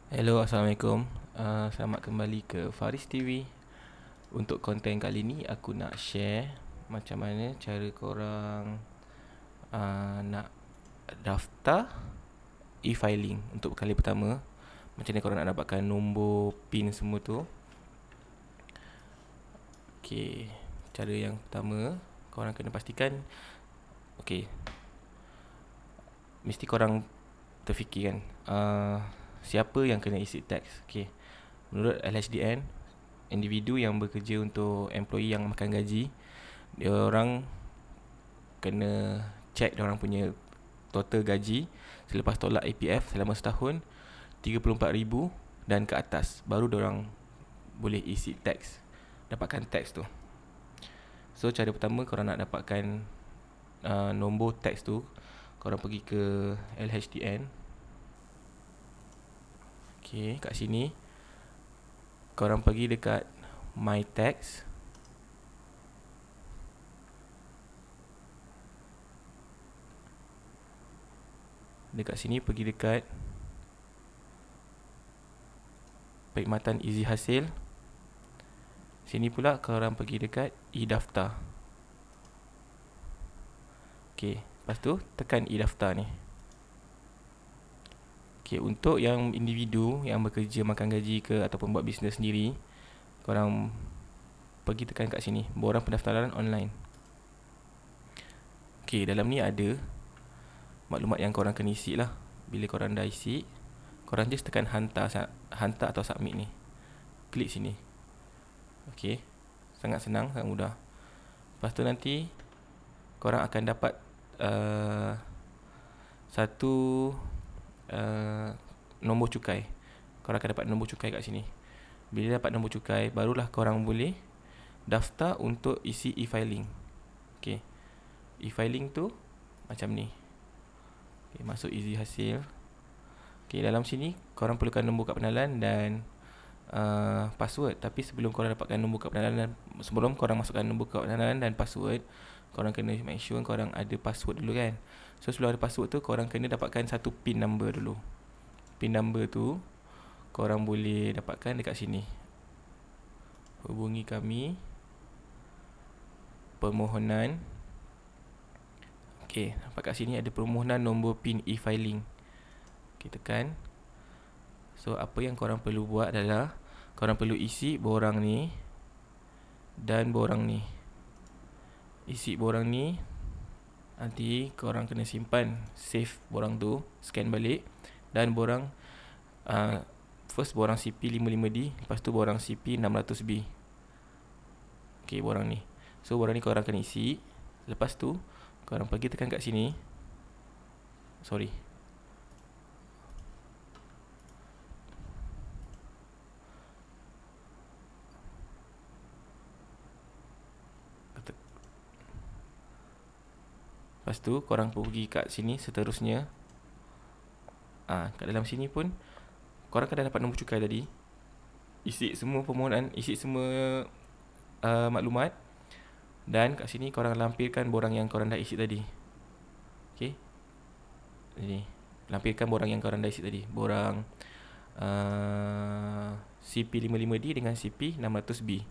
Hello, Assalamualaikum. Selamat kembali ke Faris TV. Untuk konten kali ni aku nak share macam mana cara korang nak daftar e-filing untuk kali pertama. Macam mana korang nak dapatkan nombor PIN semua tu. Okay, cara yang pertama korang kena pastikan, okay, mesti korang terfikir kan, siapa yang kena isi tax. Okay, menurut LHDN, individu yang bekerja untuk employee yang makan gaji, dia orang kena check dia orang punya total gaji selepas tolak APF selama setahun 34,000 dan ke atas, baru dia orang boleh isi tax, dapatkan tax tu. So cara pertama korang nak dapatkan nombor tax tu, korang pergi ke LHDN. Okay, kat sini korang pergi dekat My Tax. Dekat sini pergi dekat perkhidmatan Easy Hasil. Sini pula korang pergi dekat e-daftar. Okay, lepas tu tekan e-daftar ni. Okay, untuk yang individu yang bekerja makan gaji ke ataupun buat bisnes sendiri, korang pergi tekan kat sini, borang pendaftaran online. Okay, dalam ni ada maklumat yang korang kena isi lah. Bila korang dah isi, korang just tekan hantar atau submit ni. Klik sini. Okay, sangat senang, sangat mudah. Lepas tu nanti korang akan dapat satu nombor cukai. Korang akan dapat nombor cukai kat sini. Bila dapat nombor cukai, barulah korang boleh daftar untuk isi e-filing. Okay, e-filing tu macam ni. Okay, masuk Easy Hasil. Okay, dalam sini korang perlukan nombor kad pengenalan dan password. Tapi sebelum korang dapatkan nombor kad pengenalan, sebelum korang masukkan nombor kad pengenalan dan password, korang kena make sure korang ada password dulu kan. So sebelum ada password tu, korang kena dapatkan satu PIN number dulu. PIN number tu korang boleh dapatkan dekat sini. Hubungi kami, permohonan. Okay, nampak kat sini ada permohonan nombor PIN e-filing. Okay, tekan. So apa yang korang perlu buat adalah korang perlu isi borang ni dan borang ni. Isi borang ni, nanti korang kena simpan, save borang tu, scan balik. Dan borang first borang CP55D, lepas tu borang CP600B. Okay, borang ni. So borang ni korang kena isi. Lepas tu korang pergi tekan kat sini. Sorry, lepas tu korang pergi kat sini seterusnya. Kat dalam sini pun korang kan dah dapat nombor cukai tadi. Isi semua permohonan, isi semua maklumat. Dan kat sini korang lampirkan borang yang korang dah isi tadi. Okay, ini lampirkan borang yang korang dah isi tadi. Borang CP55D dengan CP600B.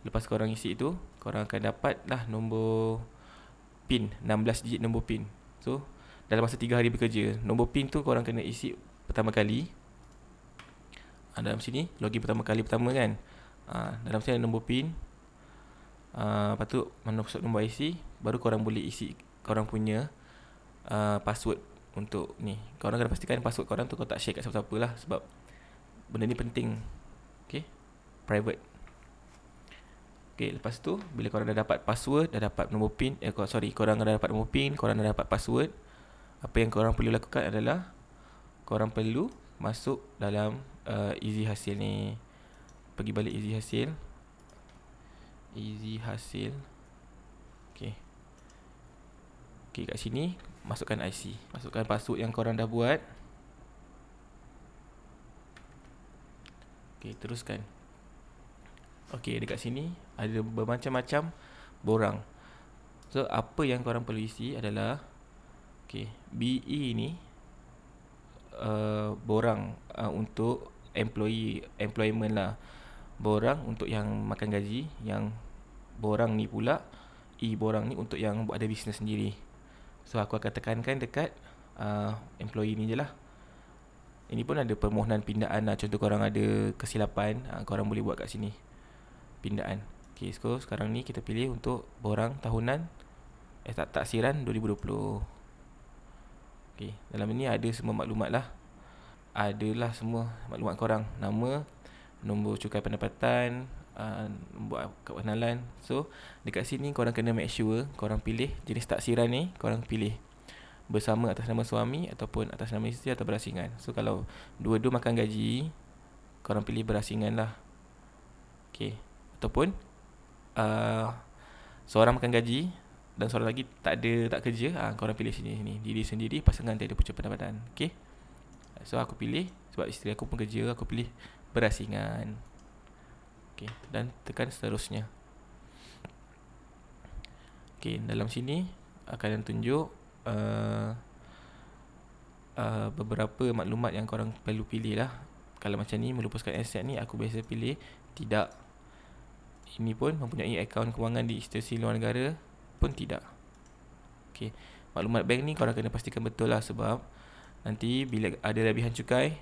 Lepas korang isi itu, korang akan dapat lah nombor PIN, 16 digit nombor PIN. So dalam masa 3 hari bekerja, nombor PIN tu korang kena isi pertama kali. Dalam sini login pertama kali kan. Dalam sini ada nombor PIN. Lepas tu masuk nombor IC, baru korang boleh isi korang punya password untuk ni. Korang kena pastikan password korang tu kau tak share kat siapa-siapa lah, sebab benda ni penting. Okay, private. Okay, lepas tu bila korang dah dapat password, dah dapat nombor PIN, korang dah dapat nombor PIN, korang dah dapat password, apa yang korang perlu lakukan adalah korang perlu masuk dalam Easy Hasil ni. Pergi balik Easy Hasil. Easy Hasil. Okay, okay, kat sini masukkan IC, masukkan password yang korang dah buat. Okay, teruskan. Okay, dekat sini ada bermacam-macam borang. So apa yang korang perlu isi adalah, okay, BE ni borang untuk employment lah. Borang untuk yang makan gaji, yang borang ni pula borang ni untuk yang buat ada bisnes sendiri. So aku akan tekankan dekat employee ni je lah. Ini pun ada permohonan pindaan lah. Contoh korang ada kesilapan, korang boleh buat kat sini pindaan. Okay, so sekarang ni kita pilih untuk borang tahunan taksiran 2020. Okay, dalam ni ada semua maklumat lah. Adalah semua maklumat korang, nama, nombor cukai pendapatan, nombor kad pengenalan. So dekat sini korang kena make sure korang pilih jenis taksiran ni, korang pilih bersama atas nama suami ataupun atas nama isteri atau berasingan. So kalau dua-dua makan gaji, korang pilih berasingan lah. Okay. Ataupun seorang makan gaji dan seorang lagi tak kerja, korang pilih sini, diri sendiri, pasangan tiada punca pendapatan. Okay. So aku pilih, sebab isteri aku pun kerja, aku pilih berasingan. Okay. Dan tekan seterusnya. Okay, dalam sini akan tunjuk beberapa maklumat yang korang perlu pilih lah. Kalau macam ni, melupuskan aset ni, aku biasa pilih tidak. Ini pun mempunyai akaun kewangan di institusi luar negara pun tidak. Okay. Maklumat bank ni korang kena pastikan betul lah, sebab nanti bila ada lebihan cukai,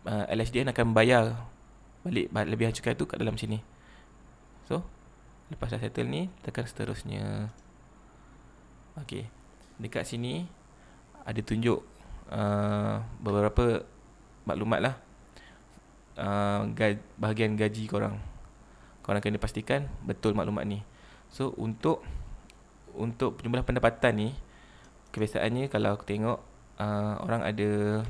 LHDN akan bayar balik lebihan cukai tu kat dalam sini. So lepas dah settle ni, tekan seterusnya. Okay. Dekat sini ada tunjuk beberapa maklumat lah. Bahagian gaji korang kena pastikan betul maklumat ni. So untuk penjumlah pendapatan ni, kebiasaannya kalau aku tengok orang ada,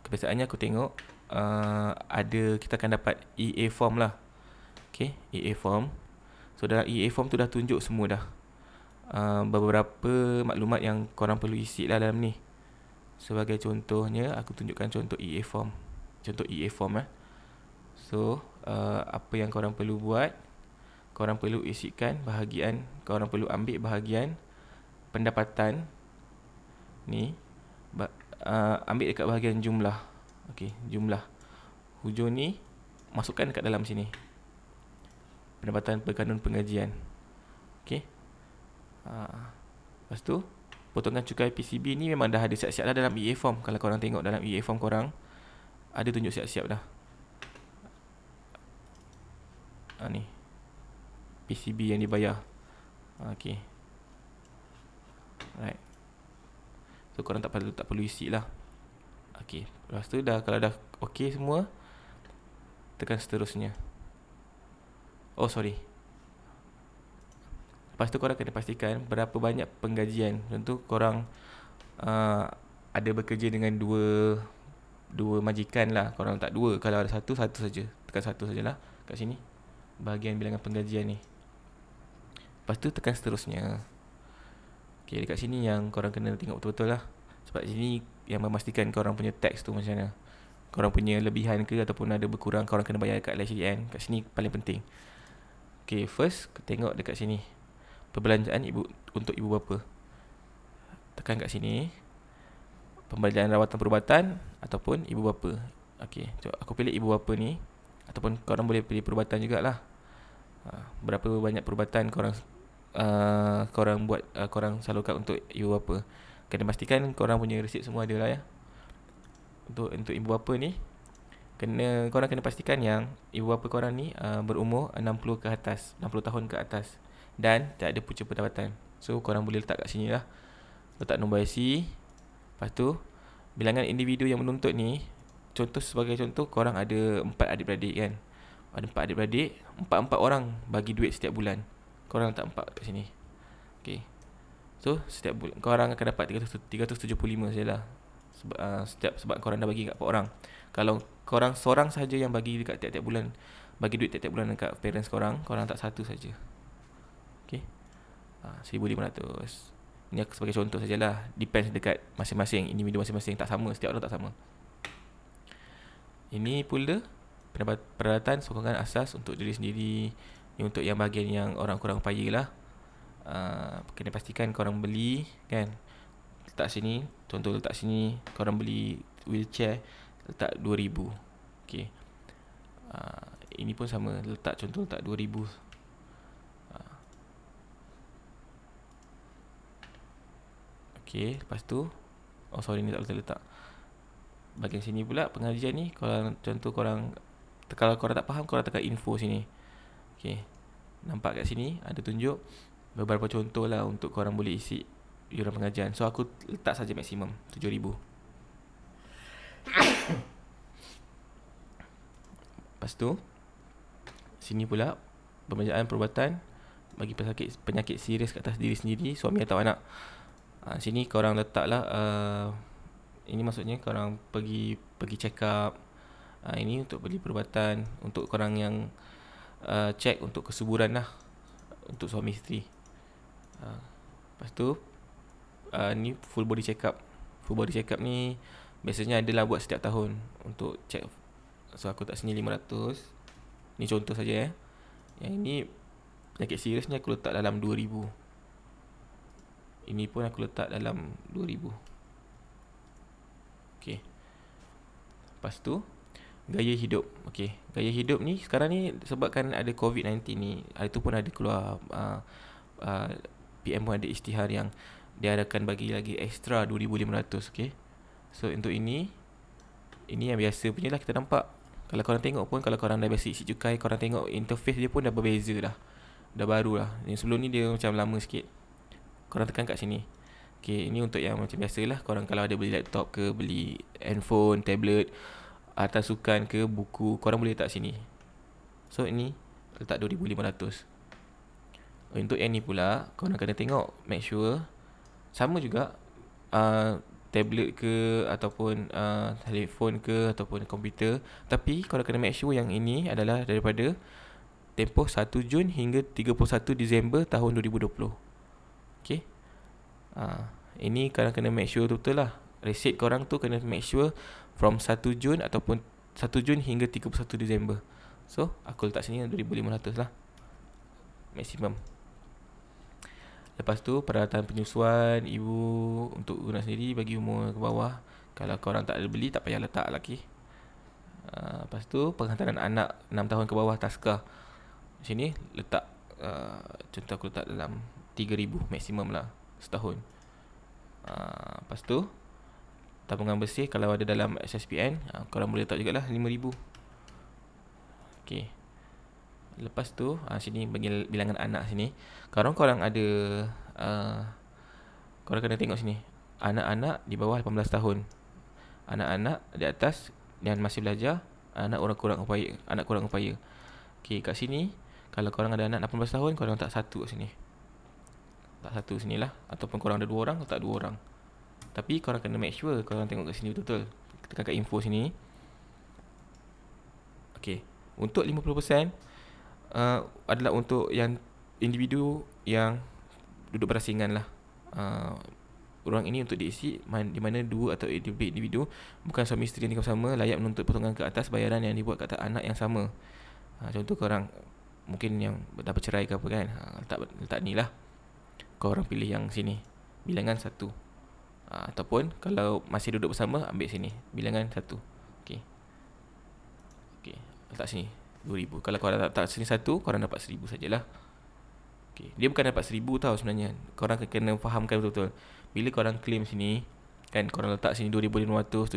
kebiasaannya aku tengok ada, kita akan dapat EA form lah. Okay, EA form. So dalam EA form tu dah tunjuk semua dah beberapa maklumat yang korang perlu isi lah dalam ni. Sebagai contohnya, aku tunjukkan contoh EA form. Contoh EA form So apa yang korang perlu buat, korang perlu isikan bahagian, korang perlu ambil bahagian pendapatan ni, ambil dekat bahagian jumlah. Okay, jumlah hujung ni masukkan dekat dalam sini, pendapatan berkanun pengajian. Okay. Lepas tu potongan cukai PCB ni memang dah ada siap-siap dah dalam EA form. Kalau korang tengok dalam EA form korang ada tunjuk siap-siap dah. Ni PCB yang dibayar. Okay. Right. So korang tak perlu isi lah. Okay. Lepas tu kalau dah okay semua, tekan seterusnya. Oh sorry. Lepas tu korang kena pastikan berapa banyak penggajian. Contoh korang ada bekerja dengan dua majikan lah. Korang tak dua. Kalau ada satu saja. Tekan satu sajalah kat sini, bahagian bilangan penggajian ni. Lepas tu tekan seterusnya. Okay, dekat sini yang korang kena tengok betul-betul lah. Sebab sini yang memastikan korang punya tax tu macam mana. Korang punya lebihan ke ataupun ada berkurang, korang kena bayar kat LHDN. Kat sini paling penting. Okay, first tengok dekat sini, perbelanjaan untuk ibu bapa. Tekan kat sini, pembelanjaan rawatan perubatan ataupun ibu bapa. Okay, aku pilih ibu bapa ni, ataupun korang boleh pilih perubatan jugalah. Berapa banyak perubatan korang buat, korang salurkan untuk ibu bapa. Kena pastikan korang punya resit semua ada lah ya. Untuk ibu bapa ni, korang kena pastikan yang ibu bapa korang ni berumur 60 ke atas, 60 tahun ke atas, dan tak ada punca pendapatan. So korang boleh letak kat sini lah, letak nombor IC. Lepas tu bilangan individu yang menuntut ni, sebagai contoh, korang ada 4 adik-beradik kan. Ada 4 adik-beradik, 4 orang bagi duit setiap bulan. Korang letak 4 kat sini. Okay. So setiap bulan korang akan dapat 375 sajalah. Sebab korang dah bagi kat 4 orang. Kalau korang seorang saja yang bagi dekat tiap-tiap bulan, bagi duit tiap-tiap bulan dekat parents korang letak satu saja. Okay. 1,500. Ini aku sebagai contoh sajalah. Depends dekat masing-masing individu masing-masing, tak sama, setiap orang tak sama. Ini pula peralatan sokongan asas untuk diri sendiri. Ini untuk yang bahagian yang orang kurang upaya lah. Kena pastikan korang beli kan. letak sini. Contoh letak sini, korang beli wheelchair, letak 2,000. Okay. Ini pun sama, letak contoh letak 2,000. Okay, lepas tu sorry, ni tak boleh letak. Bahagian sini pula pengajian ni, korang contoh korang, kalau korang tak faham, korang tekan info sini. Okay, nampak kat sini ada tunjuk beberapa contoh lah untuk korang boleh isi yuran pengajian. So aku letak saja maksimum 7,000. Lepas tu sini pula pembelanjaan perubatan bagi penyakit serius kat atas diri sendiri, suami atau anak. Sini korang letaklah ini maksudnya korang pergi check up. Ini untuk beli perubatan untuk korang yang check untuk kesuburan lah, untuk suami isteri. Lepas tu ni full body check up. Full body check up ni biasanya adalah buat setiap tahun untuk check. So aku tak sini 500. Ni contoh saja. Yang ini penyakit serius ni aku letak dalam 2,000. Ini pun aku letak dalam 2,000. Okay. Lepas tu gaya hidup. Okay, gaya hidup ni sekarang ni sebabkan ada COVID-19 ni, hari tu pun ada keluar PM pun ada isytihar yang dia akan bagi lagi extra 2,500. Okay. So untuk ini yang biasa punya lah kita nampak. Kalau korang tengok pun, kalau korang dah biasa isi cukai, korang tengok interface dia pun dah berbeza dah. Dah baru lah. Yang sebelum ni dia macam lama sikit. Korang tekan kat sini. Okay, ini untuk yang macam biasa lah. Korang kalau ada beli laptop ke, beli handphone, tablet, atas sukan ke, buku, korang boleh letak sini. So ini letak 2,500. Untuk yang ni pula, korang kena tengok, make sure sama juga tablet ke, ataupun telefon ke, ataupun komputer. Tapi korang kena make sure yang ini adalah daripada tempoh 1 Jun hingga 31 Disember tahun 2020. Okay. Ini korang kena make sure betul lah. Resit korang tu kena make sure from 1 Jun ataupun 1 Jun hingga 31 Disember. So aku letak sini 2,500 lah maksimum. Lepas tu peralatan penyusuan ibu untuk guna sendiri bagi umur ke bawah. Kalau korang tak ada beli, tak payah letak lagi. Lepas tu penghantaran anak 6 tahun ke bawah taska. Sini letak contoh aku letak dalam 3,000 maksimum lah setahun. Lepas tu tabungan bersih kalau ada dalam SSPN, korang boleh letak jugalah 5,000. Okay. Lepas tu sini bagi bilangan anak sini. Kalau korang ada korang kena tengok sini. Anak-anak di bawah 18 tahun, anak-anak di atas yang masih belajar, anak kurang upaya. Okay, kat sini kalau korang ada anak 18 tahun, korang letak 1 kat sini. Tak 1 sinilah. Ataupun korang ada 2 orang, letak 2 orang. Tapi korang kena make sure korang tengok kat sini betul-betul. Tekan kat info sini. Okay. Untuk 50% adalah untuk yang individu yang duduk berasingan lah. Ruang ini untuk diisi di mana 2 atau lebih individu, bukan suami isteri yang tinggal bersama, layak menuntut potongan ke atas bayaran yang dibuat ke atas anak yang sama. Contoh korang mungkin yang dah bercerai ke apa kan, letak ni lah. Korang pilih yang sini, bilangan 1. Ataupun kalau masih duduk bersama, ambil sini, bilangan 1. Okay. Okay, letak sini 2,000. Kalau korang letak sini 1, korang dapat 1,000 sajalah. Okay. Dia bukan dapat 1,000 tau sebenarnya. Korang kena fahamkan betul-betul. Bila korang claim sini, kan korang letak sini 2,500,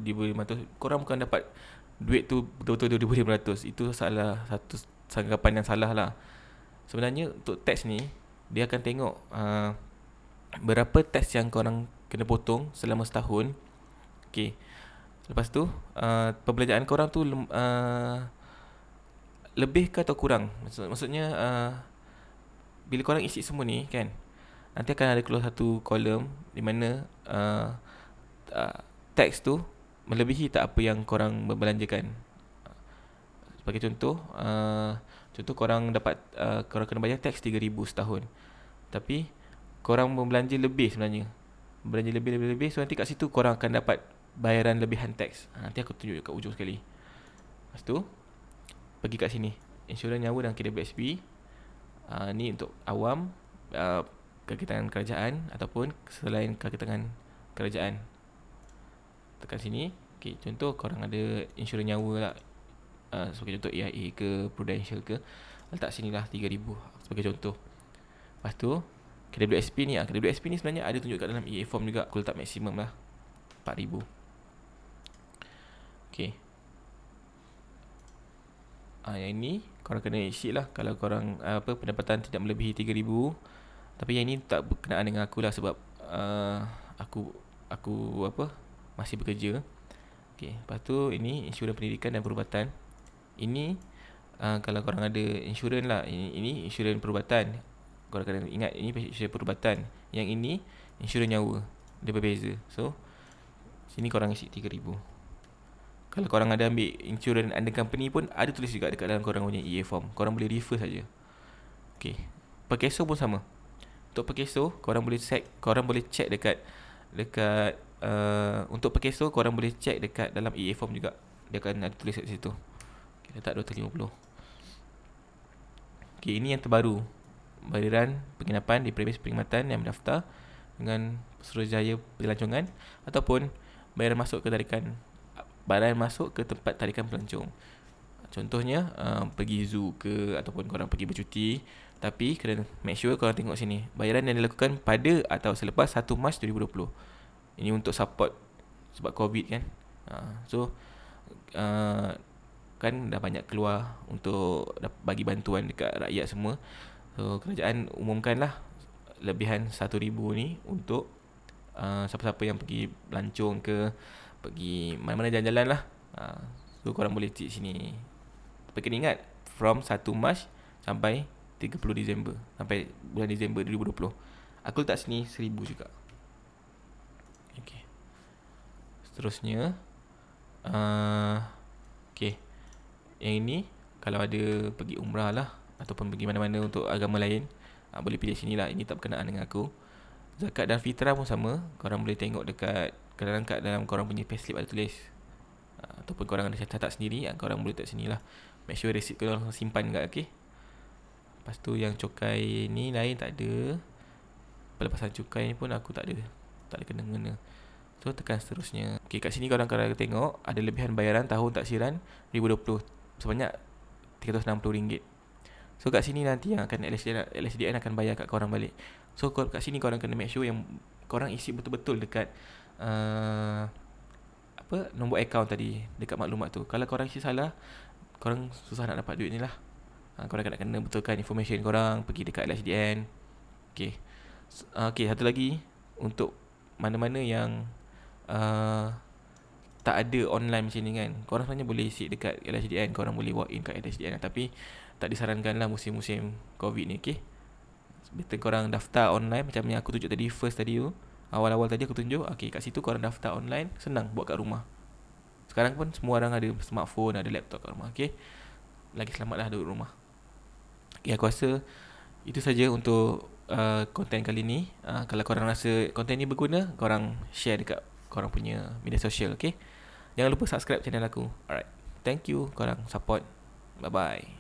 2,500, korang bukan dapat duit tu betul-betul 2,500. Itu salah satu sanggapan yang salah lah. Sebenarnya untuk tax ni, dia akan tengok berapa tax yang korang kena potong selama setahun. Okay. Lepas tu perbelanjaan korang tu lebih ke atau kurang. Maksudnya bila korang isi semua ni kan, nanti akan ada keluar satu kolom di mana tax tu melebihi tak apa yang korang berbelanjakan. Sebagai contoh, korang dapat korang kena bayar tax 3,000 setahun. Tapi korang membelanja lebih sebenarnya. Belanja lebih. So nanti kat situ korang akan dapat bayaran lebihan tax. Nanti aku tunjuk kat ujung sekali. Lepas tu pergi kat sini, insurans nyawa dan KWSP. Ni untuk awam. kaki tangan kerajaan ataupun selain kaki tangan kerajaan. Tekan sini. Okay, contoh korang ada insurans nyawa lah, sebagai contoh AIA ke Prudential ke, letak sini lah 3,000 sebagai contoh. Lepas tu KWSP ni KWSP ni sebenarnya ada tunjuk kat dalam EA form juga. Aku letak maksimum lah 4,000. Okay. Yang ini korang kena isi lah. Kalau korang pendapatan tidak melebihi 3,000. Tapi yang ini tak berkenaan dengan aku lah, sebab aku masih bekerja. Okay. Lepas tu ini insurans pendidikan dan perubatan. Ini kalau korang ada insurans lah, ini insurans perubatan. Korang kena ingat, ini insurans perubatan. Yang ini insurans nyawa. Dia berbeza. So sini korang isi 3,000. Kalau korang ada ambil insurans under company pun ada tulis juga dekat dalam korang punya EA form. Korang boleh refer saja. Okay. Perkeso pun sama. Untuk perkeso korang boleh check dekat untuk perkeso korang boleh check dekat dalam EA form juga. Dia akan ada tulis kat situ. Okay, letak 250. Okay, ini yang terbaru. Bayaran penginapan di premis perkhidmatan yang mendaftar dengan Suruhanjaya Pelancongan ataupun bayaran masuk ke tempat tarikan pelancong. Contohnya pergi zoo ke ataupun korang pergi bercuti. Tapi kena make sure korang tengok sini, bayaran yang dilakukan pada atau selepas 1 Mac 2020. Ini untuk support sebab COVID kan. So kan dah banyak keluar untuk bagi bantuan dekat rakyat semua. So kerajaan umumkanlah lebihan 1,000 ni untuk siapa-siapa yang pergi pelancong ke, pergi mana-mana jalan-jalan lah. So korang boleh cek sini. Tapi kena ingat from 1 Mac sampai 30 Disember, sampai bulan Disember 2020. Aku letak sini 1,000 juga. Okay. Seterusnya okay, yang ini kalau ada pergi umrah lah ataupun pergi mana-mana untuk agama lain, boleh pilih sini lah. Ini tak berkenaan dengan aku. Zakat dan fitrah pun sama. Korang boleh tengok dekat kadang-kadang kat dalam korang punya payslip ada tulis, ataupun korang ada catat sendiri, korang boleh letak sini lah. Make sure receipt korang simpan kat. Okay. Lepas tu yang cukai ni lain tak ada. Pelepasan cukai ni pun aku tak ada kena-mengena. So tekan seterusnya. Okay, kat sini korang tengok ada lebihan bayaran tahun taksiran 2020 sebanyak RM360. So kat sini nanti yang akan LSDN akan bayar kat korang balik. So kat sini korang kena make sure yang korang isi betul-betul dekat nombor akaun tadi dekat maklumat tu. Kalau korang isi salah, korang susah nak dapat duit ni lah. Korang kena betulkan information korang, pergi dekat LSDN. Okay. Okay, satu lagi, untuk mana-mana yang tak ada online macam ni kan, korang sebenarnya boleh isi dekat LSDN. Korang boleh walk in kat LSDN, tapi tak disarankan lah musim-musim COVID ni. Okay. Better korang daftar online macam yang aku tunjuk tadi, first tadi tu. Awal-awal tadi aku tunjuk. Okay, kat situ korang daftar online, senang buat kat rumah. Sekarang pun semua orang ada smartphone, ada laptop kat rumah. Okay. Lagi selamat lah duduk rumah. Okay, aku rasa itu saja untuk konten kali ni. Kalau korang rasa konten ni berguna, korang share dekat korang punya media sosial. Okay. Jangan lupa subscribe channel aku. Alright. Thank you korang support. Bye bye.